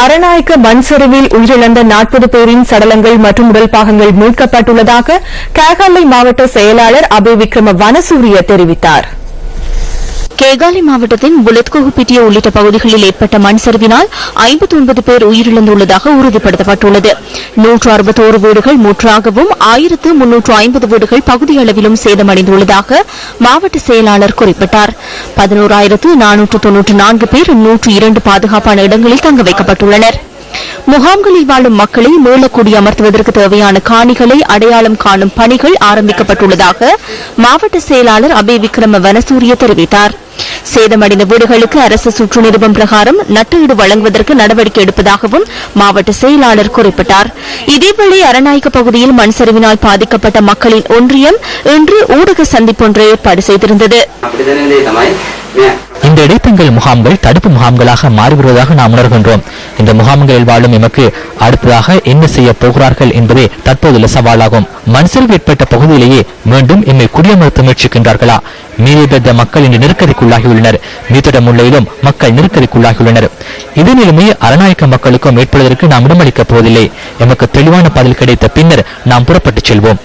அரநாயக்க மண் சரிவில் உயிரிழந்த 40 பேரின் சடலங்கள் மற்றும் உடல் பாகங்கள் மீட்கப்பட்டுள்ளதாக கேகாலை மாவட்ட செயலாளர் அபே விக்ரம வனசூரிய தெரிவித்தார். கேகாலை மாவட்டத்தின் புலத்கோகுப்பிட்டிய உள்ளிட்ட பகுதிகளில் ஏற்பட்ட மண் சரிவினால் 59 பேர் உயிரிழந்துள்ளதாக உறுதிப்படுத்தப்பட்டுள்ளது. 161 வீடுகள் முற்றாகவும் 1350 வீடுகள் பகுதியளவிலும் சேதமடைந்துள்ளதாக மாவட்ட செயலாளர் குறிப்பிட்டார். 11,494 பேர் 102 பாதுகாப்பான இடங்களில் தங்க வைக்கப்பட்டுள்ளனர். முகாம்களில் வாழும் மக்களை மீளக்குடி அமர்த்துவதற்கு தேவையான காணிகளை அடையாளம் காணும் பணிகள் ஆரம்பிக்கப்பட்டுள்ளதாக மாவட்ட செயலாளர் அபே விக்ரம வனசூரிய தெரிவித்தார். சேதமடைந்த வீடுகளுக்கு அரசு சுற்று நிருபம் பிரகாரம் நட்டஈடு வழங்குவதற்கு நடவடிக்கை எடுப்பதாகவும் மாவட்ட செயலாளர் குறிப்பிட்டார். இதேவேளை அரநாயக்க பகுதியில் மண் சரிவினால் பாதிக்கப்பட்ட மக்களின் ஒன்றியம் இன்று ஊடக சந்திப்பொன்றை ஏற்பாடு செய்திருந்தது. இந்த இடைத்தங்கல் முகாம்கள் தடுப்பு முகாம்களாக மாறிவருவதாக நாம் உணர்கின்றோம். இந்த முகாம்களில் வாழும் எமக்கு அடுத்ததாக என்ன செய்ய போகிறார்கள் என்பதே தற்போதுள்ள சவாலாகும். மண்சரிவு ஏற்பட்ட பகுதியிலேயே மீண்டும் எம்மை குடியமர்த்த முயற்சிக்கின்றார்களா? மீறி பெற்ற மக்கள் இன்று நெருக்கடிக்குள்ளாகியுள்ளனர். மீத்தட முல்லையிலும் மக்கள் நெருக்கடிக்குள்ளாகியுள்ளனர். இதே நிலைமையை அரநாயக்க மக்களுக்கும் ஏற்படுவதற்கு நாம் இடமளிக்கப் போவதில்லை. எமக்கு தெளிவான பதில் கிடைத்த பின்னர் நாம் புறப்பட்டுச் செல்வோம்.